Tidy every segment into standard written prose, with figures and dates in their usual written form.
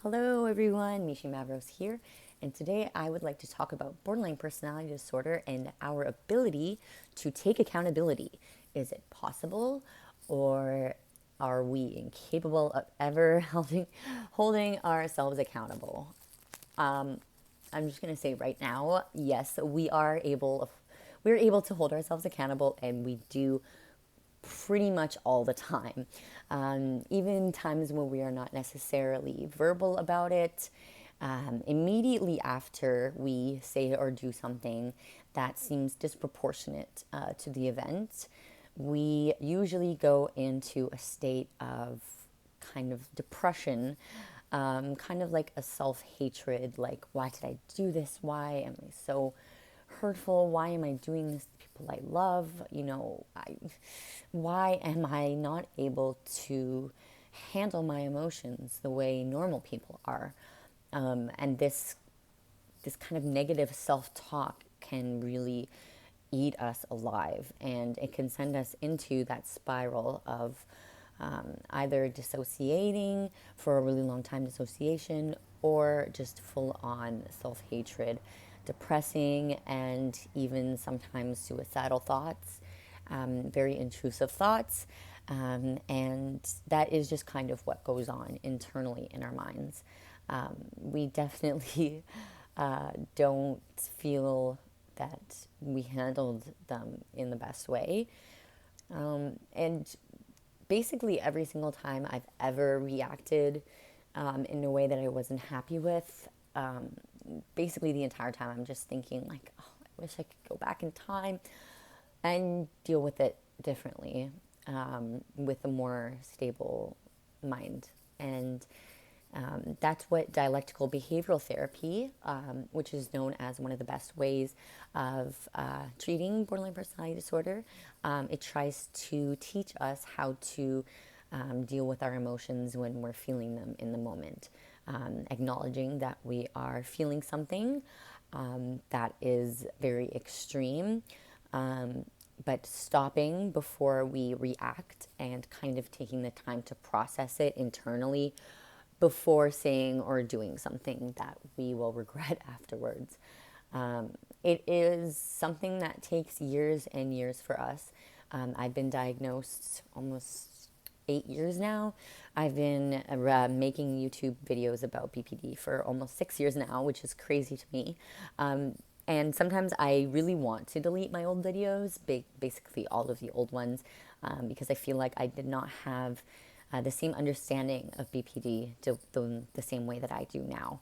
Hello everyone, Mishi Mavros here, and today I would like to talk about borderline personality disorder and our ability to take accountability. Is it possible, or are we incapable of ever holding ourselves accountable? I'm just going to say right now, yes, we're able to hold ourselves accountable, and we do pretty much all the time. Even times when we are not necessarily verbal about it, immediately after we say or do something that seems disproportionate to the event, we usually go into a state of kind of depression, kind of like a self hatred, like, why did I do this? Why am I so hurtful? Why am I doing this to people I love? Why am I not able to handle my emotions the way normal people are? And this kind of negative self-talk can really eat us alive, and it can send us into that spiral of either dissociating for a really long time, dissociation, or just full on self hatred, depressing, and even sometimes suicidal thoughts, very intrusive thoughts. And that is just kind of what goes on internally in our minds. We definitely don't feel that we handled them in the best way. And basically, every single time I've ever reacted in a way that I wasn't happy with, basically the entire time I'm just thinking, like, oh, I wish I could go back in time and deal with it differently, with a more stable mind. And that's what dialectical behavioral therapy, which is known as one of the best ways of treating borderline personality disorder, it tries to teach us how to deal with our emotions when we're feeling them in the moment, acknowledging that we are feeling something that is very extreme, but stopping before we react and kind of taking the time to process it internally before saying or doing something that we will regret afterwards. It is something that takes years and years for us. I've been diagnosed almost 8 years now. I've been making YouTube videos about BPD for almost 6 years now, which is crazy to me. And sometimes I really want to delete my old videos, basically all of the old ones, because I feel like I did not have the same understanding of BPD the same way that I do now.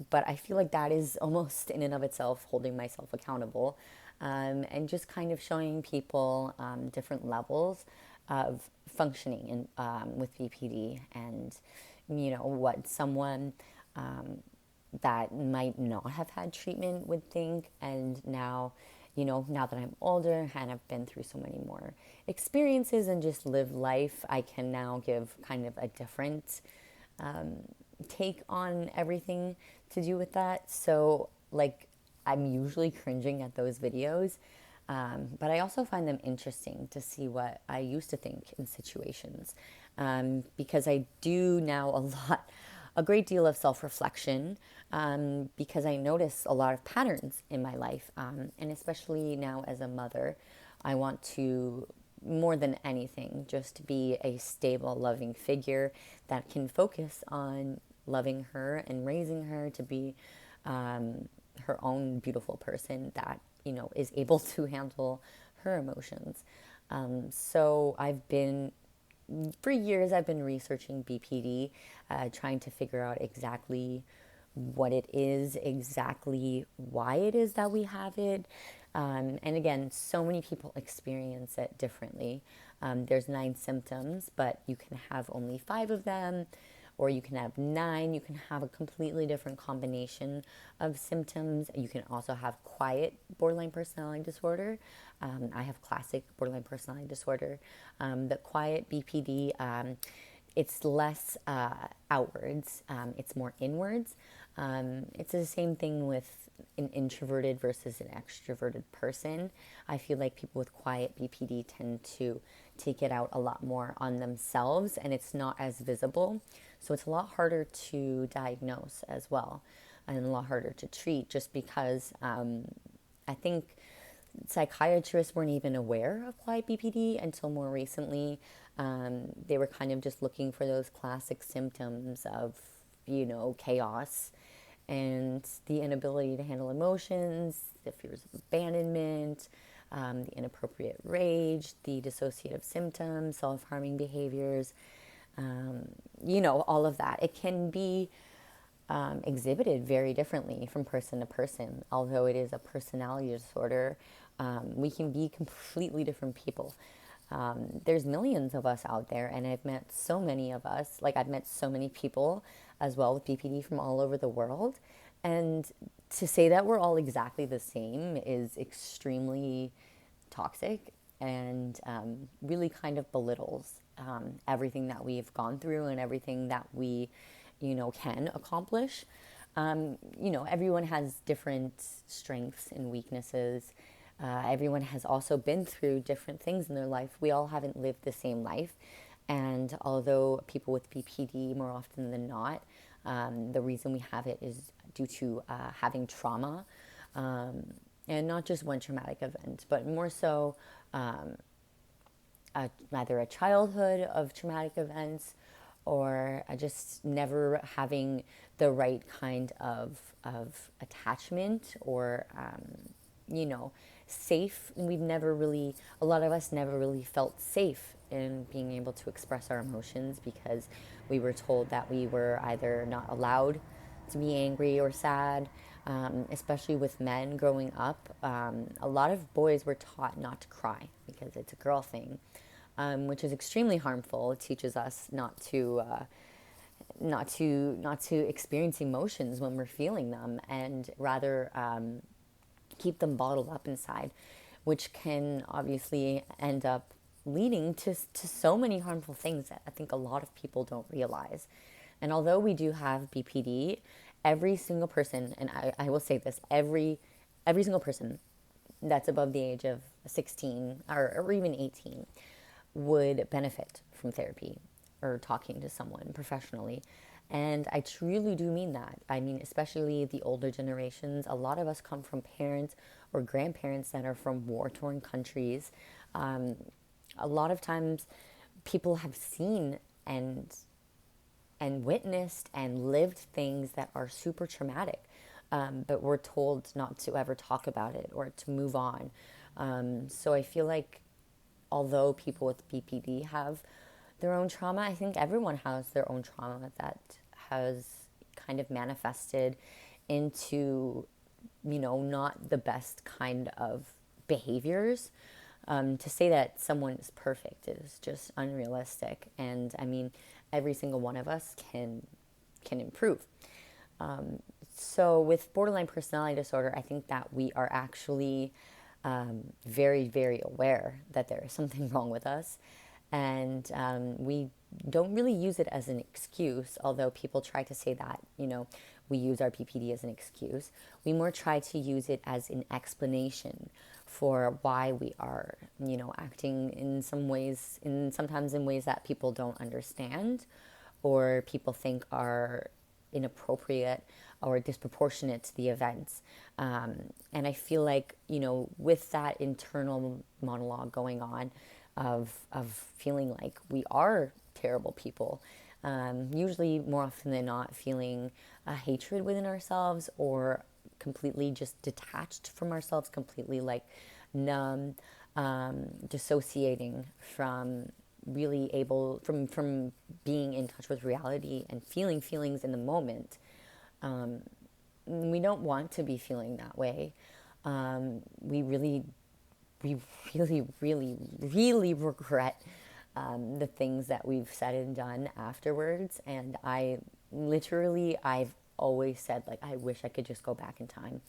But I feel like that is almost in and of itself holding myself accountable, and just kind of showing people different levels of functioning with BPD, and what someone that might not have had treatment would think. And now, now that I'm older and I've been through so many more experiences and just live life, I can now give kind of a different take on everything to do with that. So, like, I'm usually cringing at those videos, but I also find them interesting to see what I used to think in situations, because I do now a great deal of self-reflection, because I notice a lot of patterns in my life, and especially now as a mother, I want to, more than anything, just be a stable, loving figure that can focus on loving her and raising her to be her own beautiful person that is able to handle her emotions. So for years I've been researching BPD, trying to figure out exactly what it is, exactly why it is that we have it. And again, so many people experience it differently. There's 9 symptoms, but you can have only 5 of them, or you can have 9. You can have a completely different combination of symptoms. You can also have quiet borderline personality disorder. I have classic borderline personality disorder. The quiet BPD, it's less outwards, it's more inwards. It's the same thing with an introverted versus an extroverted person. I feel like people with quiet BPD tend to take it out a lot more on themselves, and it's not as visible. So it's a lot harder to diagnose as well, and a lot harder to treat, just because I think psychiatrists weren't even aware of why BPD until more recently. They were kind of just looking for those classic symptoms of, chaos and the inability to handle emotions, the fears of abandonment, the inappropriate rage, the dissociative symptoms, self harming behaviors, all of that. It can be exhibited very differently from person to person. Although it is a personality disorder, we can be completely different people. There's millions of us out there, and I've met so many of us. Like, I've met so many people as well with BPD from all over the world. And to say that we're all exactly the same is extremely toxic, and really kind of belittles everything that we've gone through and everything that we, can accomplish. Everyone has different strengths and weaknesses. Everyone has also been through different things in their life. We all haven't lived the same life. And although people with BPD, more often than not, the reason we have it is due to having trauma, and not just one traumatic event, but more so either a childhood of traumatic events, or just never having the right kind of attachment, or safe. We've never really, a lot of us never really felt safe in being able to express our emotions, because we were told that we were either not allowed to be angry or sad. Especially with men growing up, a lot of boys were taught not to cry because it's a girl thing, which is extremely harmful. It teaches us not to experience emotions when we're feeling them, and rather keep them bottled up inside, which can obviously end up leading to so many harmful things that I think a lot of people don't realize. And although we do have BPD, every single person, and I will say this, every single person that's above the age of 16 or even 18 would benefit from therapy or talking to someone professionally. And I truly do mean that. I mean, especially the older generations. A lot of us come from parents or grandparents that are from war-torn countries. A lot of times people have seen and witnessed and lived things that are super traumatic, but we're told not to ever talk about it or to move on. So I feel like although people with BPD have their own trauma, I think everyone has their own trauma that has kind of manifested into, not the best kind of behaviors. To say that someone is perfect is just unrealistic. And I mean, every single one of us can improve. So with borderline personality disorder, I think that we are actually very, very aware that there is something wrong with us. And we don't really use it as an excuse, although people try to say that, we use our BPD as an excuse. We more try to use it as an explanation for why we are, acting in some ways, sometimes in ways that people don't understand, or people think are inappropriate or disproportionate to the events. And I feel like, with that internal monologue going on of feeling like we are terrible people, usually more often than not feeling a hatred within ourselves, or completely just detached from ourselves, completely like numb, dissociating from really able from being in touch with reality and feeling feelings in the moment. We don't want to be feeling that way. We really, really regret the things that we've said and done afterwards. And I've always said, like, I wish I could just go back in time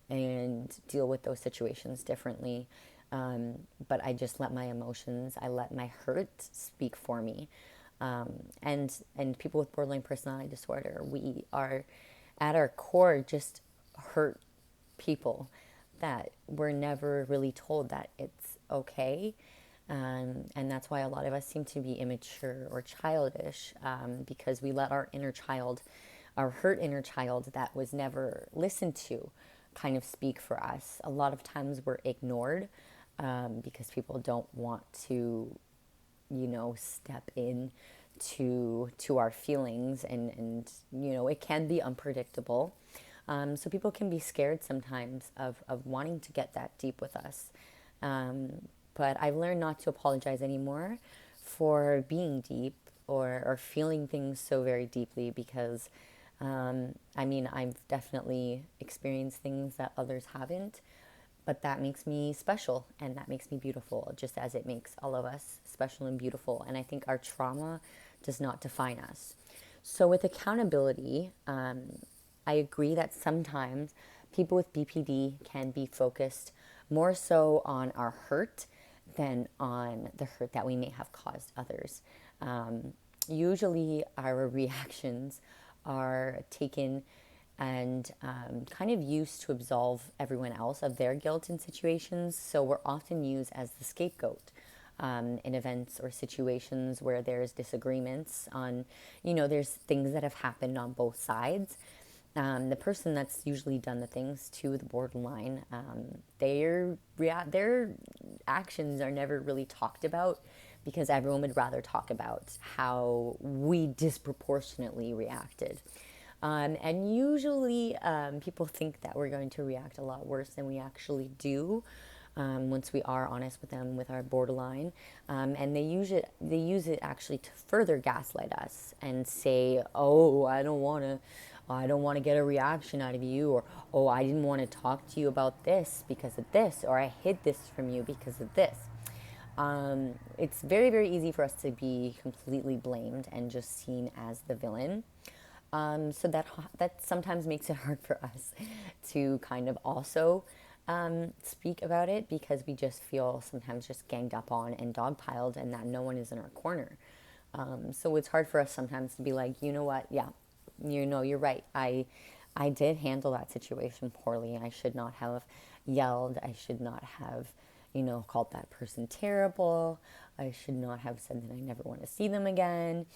and deal with those situations differently. But I just let my emotions, I let my hurt speak for me. And people with borderline personality disorder, we are at our core just hurt people that were never really told that it's okay. And that's why a lot of us seem to be immature or childish, because we let our inner child, our hurt inner child that was never listened to, kind of speak for us. A lot of times we're ignored, because people don't want to, step in to our feelings, and it can be unpredictable. So people can be scared sometimes of wanting to get that deep with us. Um, but I've learned not to apologize anymore for being deep, or feeling things so very deeply, because I've definitely experienced things that others haven't, but that makes me special and that makes me beautiful, just as it makes all of us special and beautiful. And I think our trauma does not define us. So, with accountability, I agree that sometimes people with BPD can be focused more so on our hurt than on the hurt that we may have caused others. Um, Usually, our reactions are taken and kind of used to absolve everyone else of their guilt in situations. So we're often used as the scapegoat in events or situations where there's disagreements on, there's things that have happened on both sides. The person that's usually done the things to the borderline, their actions are never really talked about, because everyone would rather talk about how we disproportionately reacted. And usually, people think that we're going to react a lot worse than we actually do, once we are honest with them with our borderline. And they use it actually to further gaslight us and say, "Oh, I don't want to get a reaction out of you," or "Oh, I didn't want to talk to you about this because of this," or "I hid this from you because of this." It's very, very easy for us to be completely blamed and just seen as the villain. So that sometimes makes it hard for us to kind of also speak about it, because we just feel sometimes just ganged up on and dogpiled, and that no one is in our corner. So it's hard for us sometimes to be like, you know what, yeah, you're right. I did handle that situation poorly. I should not have yelled. I should not have, called that person terrible. I should not have said that I never want to see them again.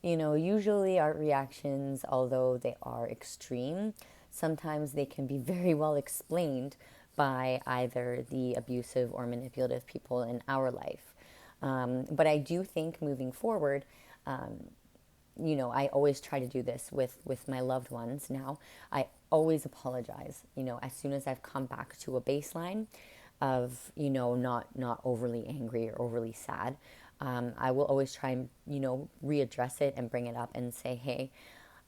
Usually our reactions, although they are extreme, sometimes they can be very well explained by either the abusive or manipulative people in our life. But I do think moving forward, I always try to do this with my loved ones now. I always apologize, as soon as I've come back to a baseline of, not overly angry or overly sad. I will always try and, readdress it and bring it up and say, hey,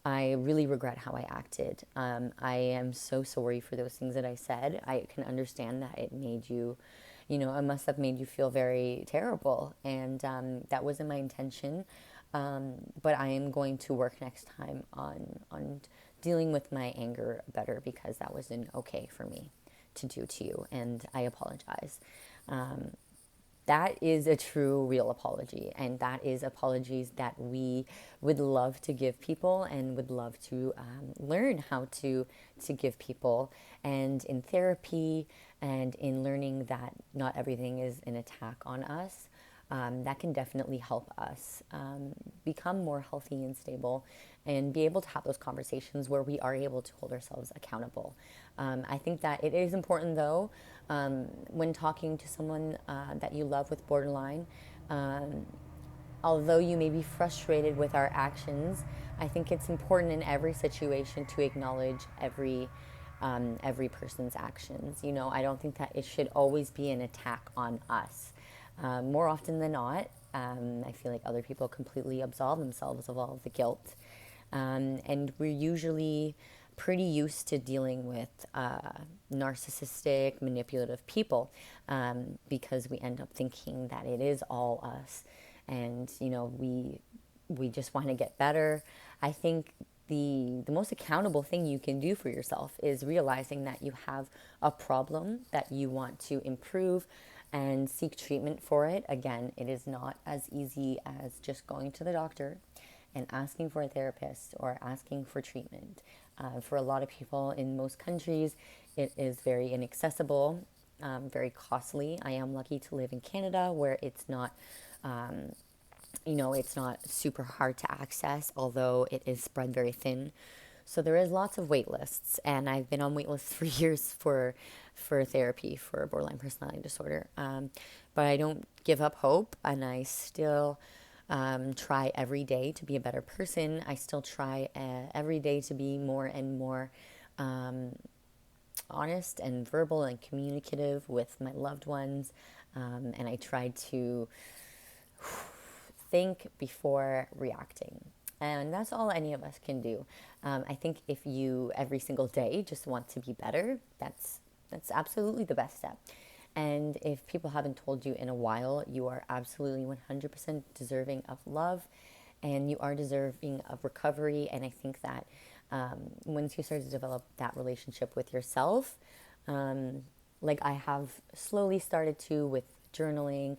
I really regret how I acted. I am so sorry for those things that I said. I can understand that it made you, it must have made you feel very terrible. And that wasn't my intention. But I am going to work next time on dealing with my anger better, because that wasn't okay for me to do to you. And I apologize. That is a true, real apology. And that is apologies that we would love to give people and would love to learn how to give people. And in therapy and in learning that not everything is an attack on us, that can definitely help us become more healthy and stable, and be able to have those conversations where we are able to hold ourselves accountable. I think that it is important, though, when talking to someone that you love with borderline, um, although you may be frustrated with our actions, I think it's important in every situation to acknowledge every person's actions. I don't think that it should always be an attack on us. More often than not, I feel like other people completely absolve themselves of all of the guilt. And we're usually pretty used to dealing with narcissistic, manipulative people, because we end up thinking that it is all us. And, we just want to get better. I think the most accountable thing you can do for yourself is realizing that you have a problem that you want to improve and seek treatment for it. Again, it is not as easy as just going to the doctor and asking for a therapist or asking for treatment. For a lot of people in most countries, it is very inaccessible. very costly. I am lucky to live in Canada where it's not, it's not super hard to access, although it is spread very thin. So there is lots of wait lists, and I've been on wait lists for years for therapy for borderline personality disorder. But I don't give up hope, and I still try every day to be a better person. I still try every day to be more and more honest and verbal and communicative with my loved ones. And I try to think before reacting. And that's all any of us can do. I think if you every single day just want to be better, that's absolutely the best step. And if people haven't told you in a while, you are absolutely 100% deserving of love, and you are deserving of recovery. And I think that once you start to develop that relationship with yourself, like I have slowly started to with journaling,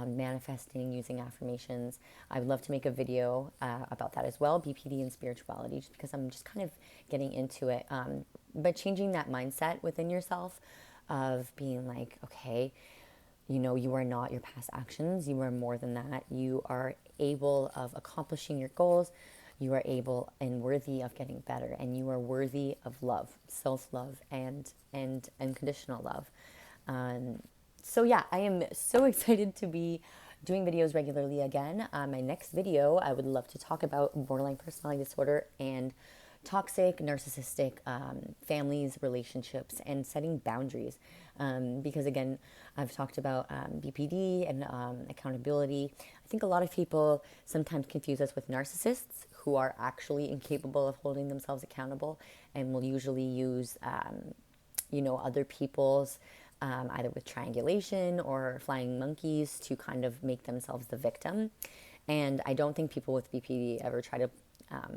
manifesting, using affirmations. I would love to make a video about that as well, BPD and spirituality, just because I'm just kind of getting into it. But changing that mindset within yourself of being like, okay, you are not your past actions. You are more than that. You are able of accomplishing your goals. You are able and worthy of getting better, and you are worthy of love, self-love, and unconditional love. So yeah, I am so excited to be doing videos regularly again. My next video, I would love to talk about borderline personality disorder and toxic, narcissistic families, relationships, and setting boundaries. Because again, I've talked about BPD and accountability. I think a lot of people sometimes confuse us with narcissists who are actually incapable of holding themselves accountable and will usually use, other people's either with triangulation or flying monkeys to kind of make themselves the victim. And I don't think people with BPD ever try to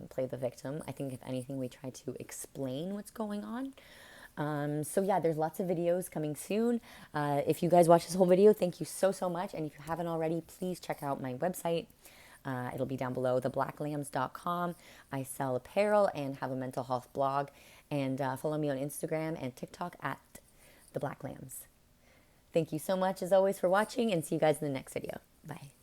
play the victim. I think if anything, we try to explain what's going on. So yeah, there's lots of videos coming soon. If you guys watch this whole video, thank you so, so much. And if you haven't already, please check out my website. It'll be down below, theblackLambs.com. I sell apparel and have a mental health blog. And follow me on Instagram and TikTok at The Black Lambs. Thank you so much, as always, for watching, and see you guys in the next video. Bye.